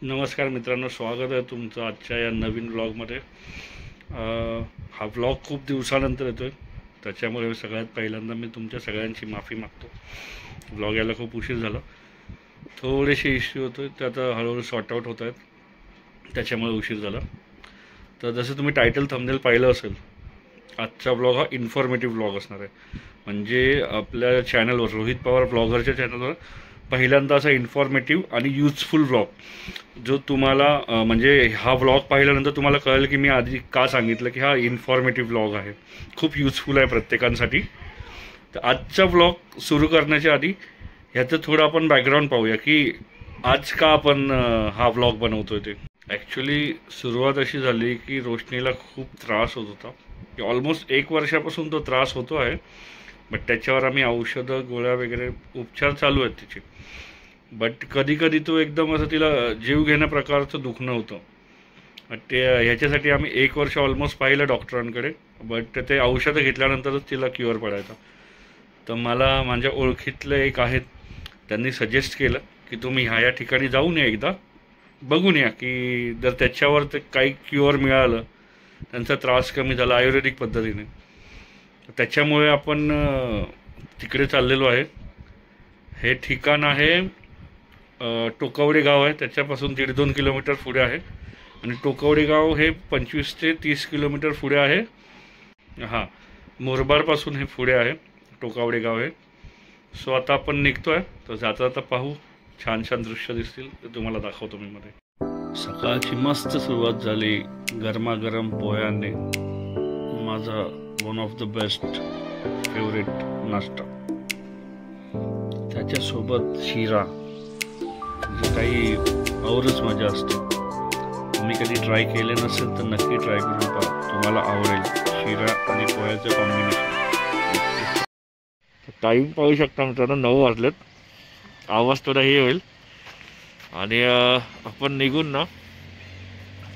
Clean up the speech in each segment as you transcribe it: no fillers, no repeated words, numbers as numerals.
नमस्कार मित्रांनो, स्वागत आहे तुमचं आजच्या या नवीन व्लॉगमध्ये। हा व्लॉग खूप दिवसानंतर येतो आहे, त्याच्यामुळे सगळ्यात पहिल्यांदा मी तुमच्या सगळ्यांची माफी मागतो। व्लॉग यायला खूप उशीर झाला, थोडेसे इश्यू होतो ते आता हळूहळू सॉर्ट आउट होत आहेत, त्याच्यामुळे उशीर झाला। तर जसं तुम्ही टायटल थंबनेल पाहिलं असेल, आजचा व्लॉग हा इन्फॉर्मेटिव्ह व्लॉग असणार आहे। म्हणजे आपल्या चॅनलवर, रोहित पवार ब्लॉगरच्या चॅनलवर पहिल्यांदा असा इन्फॉर्मेटिव्ह आणि यूजफुल व्लॉग जो तुम्हाला म्हणजे हा व्लॉग पाहिल्यानंतर तुम्हाला कळेल की मी आधी का सांगितलं की हा इन्फॉर्मेटिव्ह व्लॉग आहे, खूप यूजफुल आहे प्रत्येकांसाठी। तर आजचा व्लॉग सुरू करण्याच्या आधी ह्याचं थोडं आपण बॅकग्राऊंड पाहूया की आज का आपण हा व्लॉग बनवतोय। ते ॲक्च्युली सुरुवात अशी झाली की रोशनीला खूप त्रास होत होता, की ऑलमोस्ट 1 वर्षापासून तो त्रास होतो आहे, बट त्याच्यावर आम्ही औषधं गोळ्या वगैरे उपचार चालू आहेत तिचे। बट कधी कधी तो एकदम असं तिला जीव घेण्या प्रकारचं दुखणं होतं। ते ह्याच्यासाठी आम्ही 1 वर्ष ऑलमोस्ट पाहिलं डॉक्टरांकडे, बट ते औषधं घेतल्यानंतरच तिला क्युअर पडायचा। तर मला माझ्या ओळखीतले एक आहेत, त्यांनी सजेस्ट केलं की तुम्ही ह्या ठिकाणी जाऊन या, एकदा बघून या की जर त्याच्यावर ते काही क्युअर मिळालं, त्यांचा त्रास कमी झाला आयुर्वेदिक पद्धतीने, त्याच्यामुळे आपण तिकडे चाललेलो आहे। हे ठिकाण आहे टोकवडे गाव आहे, त्याच्यापासून 1.5-2 किलोमीटर पुढे आहे। आणि टोकवडे गाव हे 25 ते 30 किलोमीटर पुढे आहे। हां, मुरबाडपासून हे पुढे आहे टोकावडे गाव आहे। सो आता आपण निघतो आहे, तर जाता जाता पाहू, छान छान दृश्य दिसतील ते तुम्हाला दाखवतो मी मध्ये। सकाळची मस्त सुरुवात झाली गरमागरम पोह्याने, माझा one of the best favourite नाश्ता, त्याच्यासोबत शिरा, जी काही औरच मजा असते। तुम्ही कधी ट्राय केले नसेल तर नक्की ट्राय करून पहा, तुम्हाला आवडेल शिरा आणि पोह्याचं कॉम्बिनेशन। टाईम पाहू शकता मित्रांनो, 9 वाजलेत, आवाज थोडा हे होईल। आणि आपण निघून ना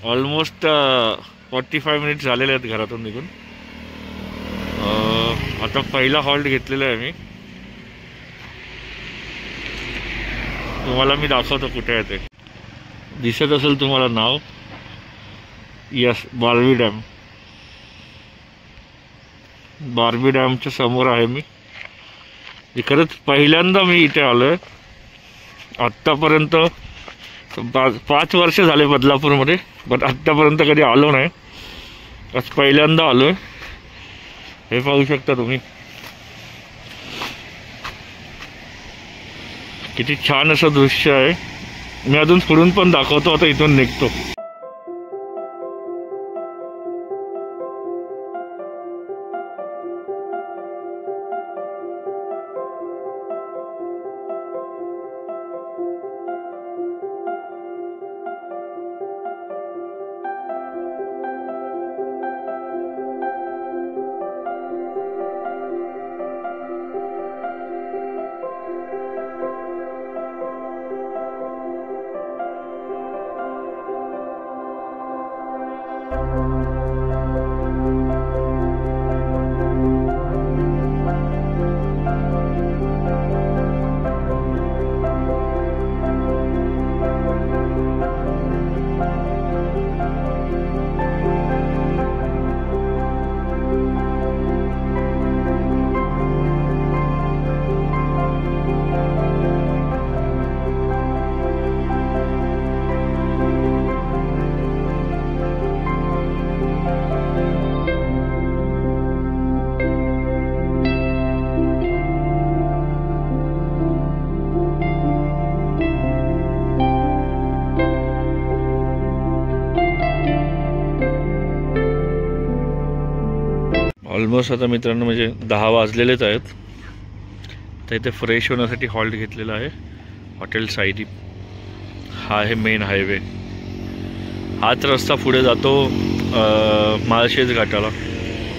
ऑलमोस्ट 45 मिनिट्स झालेले आहेत घरातून निघून। आता पहिला हॉल्ट घेतलेला आहे मी, तुम्हाला मी दाखवतो कुठे आहे ते। दिसत असेल तुम्हाला नाव, यस, बारवी डॅम। बारवी डॅमच्या समोर आहे मी। खरंच पहिल्यांदा मी इथे आलो आहे, आत्तापर्यंत 5 वर्ष झाले बदलापूरमध्ये, बट आत्तापर्यंत कधी आलो नाही, आज पहिल्यांदा आलो आहे। हे पाहू शकता तुम्ही, किती छान असं दृश्य आहे। मी अजून पुढून पण दाखवतो, आता इथून निघतो। ऑलमोस्ट आता मित्रांनो म्हणजे 10 वाजलेलेच आहेत। तर इथे फ्रेश होण्यासाठी हॉल्ट घेतलेला आहे हॉटेल साईदीप। हा आहे मेन हायवे, हाच रस्ता पुढे जातो माळशेज घाटाला।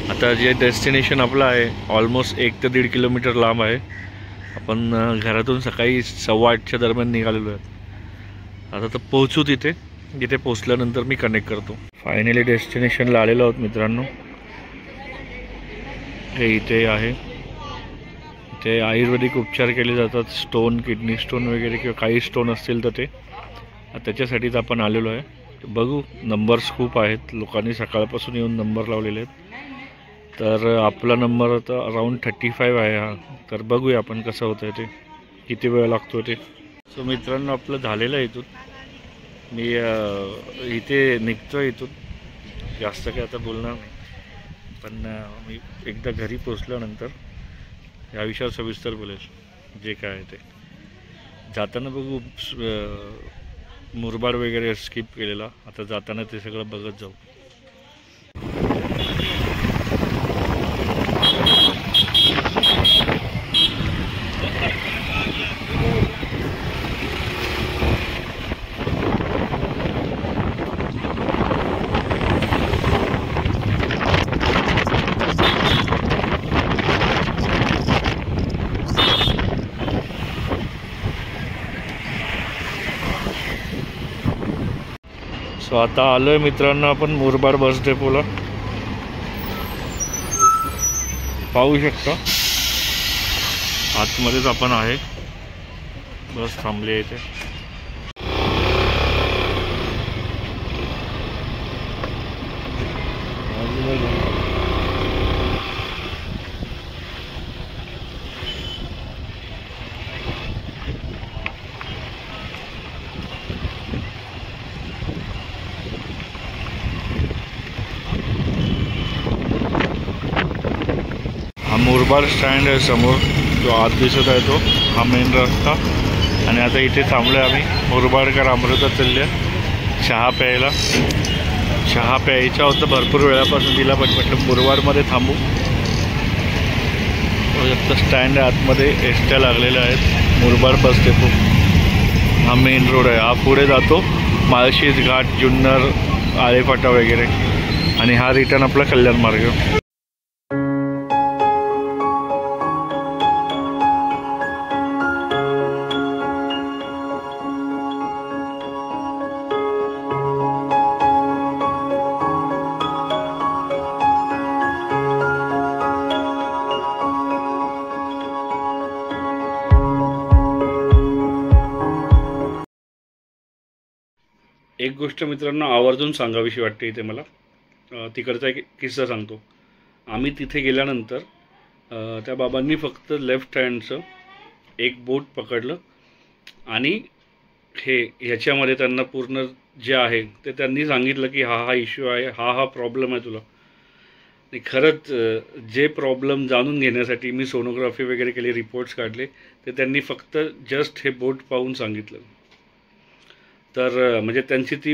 आता जे डेस्टिनेशन आपलं आहे ऑलमोस्ट 1 ते 1.5 किलोमीटर लांब आहे। आपण घरातून सकाळी 8:15च्या दरम्यान निघालेलो आहे। आता तर पोहोचू तिथे, जिथे पोहोचल्यानंतर मी कनेक्ट करतो। फायनली डेस्टिनेशनला आलेलो आहोत मित्रांनो। हे इथे आहे, इथे आयुर्वेदिक उपचार केले जातात, स्टोन, किडनी स्टोन वगैरे किंवा काही स्टोन असतील तर ते त्याच्यासाठीच आपण आलेलो आहे. बघू, नंबर्स खूप आहेत, लोकांनी सकाळपासून येऊन नंबर लावलेले आहेत. तर आपला नंबर आता अराऊंड 35 आहे हा. तर बघूया आपण कसं होतं ते, किती वेळ लागतो ते. सो मित्रांनो, आपलं झालेलं आहे इथून. मी इथे निघतो आहे इथून, जास्त काही आता बोलणार नाही. पण मी एकदा घरी पोचल्यानंतर या विषयावर सविस्तर बोलेल, जे काय आहे ते. जाताना बघू, मुरबाड वगैरे स्किप केलेला, आता जाताना ते सगळं बघत जाऊ. सो आता आलो आहे मित्रांनो आपण मुरबाड बस डेपोला. पाहू शकता आतमध्येच आपण आहे, बस थांबली आहे इथे. हा मुरबाड स्टँड आहे समोर, जो आत दिसत आहे तो हा मेन रस्ता. आणि आता इथे थांबलो आहे आम्ही. मुरबाडकर अमृता चालले चहा प्यायला. चहा प्यायचा होतं भरपूर वेळापासून तिला, पण म्हटलं मुरबाडमध्ये थांबू. स्टँड आहे, आतमध्ये एसट्या लागलेल्या आहेत. मुरबाड बस डेपो हा मेन रोड आहे. हा पुढे जातो माळशेज घाट, जुन्नर, आळेफाटा वगैरे, आणि हा रिटर्न आपला कल्याण मार्ग. एक गोष्ट मित्रांनो आवर्जून सांगावीशी वाटते इथे मला. तिकडचा एक किस्सा सांगतो. आम्ही तिथे गेल्यानंतर त्या बाबांनी फक्त लेफ्ट हँडचं एक बोट पकडलं, आणि ह्याच्यामध्ये त्यांना पूर्ण जे आहे ते त्यांनी सांगितलं की हा इश्यू आहे, हा प्रॉब्लेम आहे तुला. आणि खरंच जे प्रॉब्लेम जाणून घेण्यासाठी मी सोनोग्राफी वगैरे केली, रिपोर्ट्स काढले, ते त्यांनी फक्त जस्ट हे बोट पाहून सांगितलं. तर म्हणजे त्यांची ती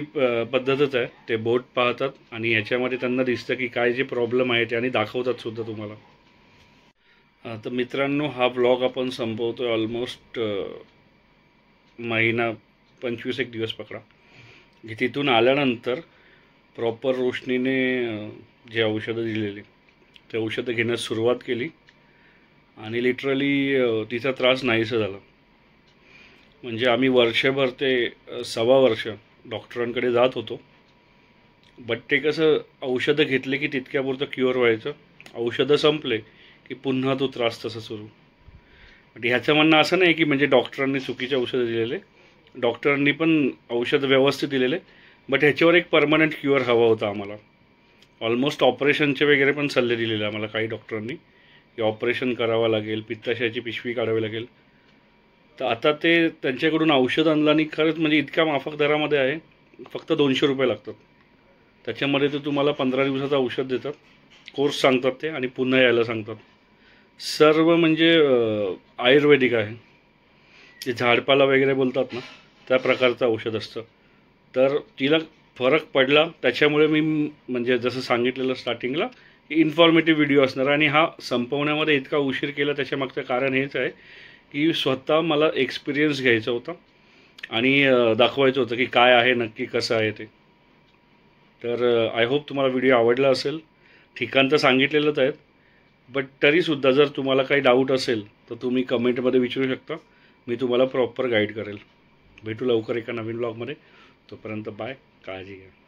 पद्धतच आहे. ते बोट पाहतात आणि ह्याच्यामध्ये त्यांना दिसतं की काय जे प्रॉब्लेम आहे ते, आणि दाखवतात सुद्धा तुम्हाला. तर मित्रांनो, हा व्लॉग आपण संपवतो आहे. ऑलमोस्ट महिना 25 दिवस पकडा. की तिथून आल्यानंतर प्रॉपर रोशनीने जे औषधं दिलेली ते औषधं घेण्यास सुरुवात केली, आणि लिटरली तिचा त्रास नाहीसा झाला. म्हणजे आम्ही वर्षभर ते 1.25 वर्ष डॉक्टरांकडे जात होतो, बट ते कसं औषधं घेतले की तितक्यापुरतं क्युअर व्हायचं, औषधं संपले की पुन्हा तो त्रास तसा सुरू. म्हणजे ह्याचं म्हणणं असं नाही की म्हणजे डॉक्टरांनी चुकीचे औषधं दिलेले, डॉक्टरांनी पण औषध व्यवस्थित दिलेले, बट ह्याच्यावर एक परमनंट क्युअर हवा होता आम्हाला. ऑलमोस्ट ऑपरेशनचे वगैरे पण सल्ले दिलेले आम्हाला काही डॉक्टरांनी, की ऑपरेशन करावं लागेल, पित्ताशयाची पिशवी काढावी लागेल. तर आता ते त्यांच्याकडून औषध आणलं, आणि खरंच म्हणजे इतक्या माफक दरामध्ये आहे, फक्त 200 रुपये लागतात. त्याच्यामध्ये ते तुम्हाला 15 दिवसाचं औषध देतात, कोर्स सांगतात ते, आणि पुन्हा यायला सांगतात. सर्व म्हणजे आयुर्वेदिक आहे, जे झाडपाला वगैरे बोलतात ना त्या प्रकारचं औषध असतं. तर तिला फरक पडला, त्याच्यामुळे मी म्हणजे जसं सांगितलेलं स्टार्टिंगला की इन्फॉर्मेटिव्ह व्हिडिओ असणार. आणि हा संपवण्यामध्ये इतका उशीर केला त्याच्यामागचं कारण हेच आहे की स्वतः मला एक्सपिरियन्स घ्यायचा होता, आणि दाखवायचं होतं की काय आहे नक्की, कसं आहे ते. तर आय होप तुम्हाला व्हिडिओ आवडला असेल. ठिकाण तर सांगितलेलंच आहेत, बट तरीसुद्धा जर तुम्हाला काही डाऊट असेल तर तुम्ही कमेंटमध्ये विचारू शकता, मी तुम्हाला प्रॉपर गाईड करेल. भेटू लवकर एका नवीन ब्लॉगमध्ये. तोपर्यंत बाय, काळजी घ्या.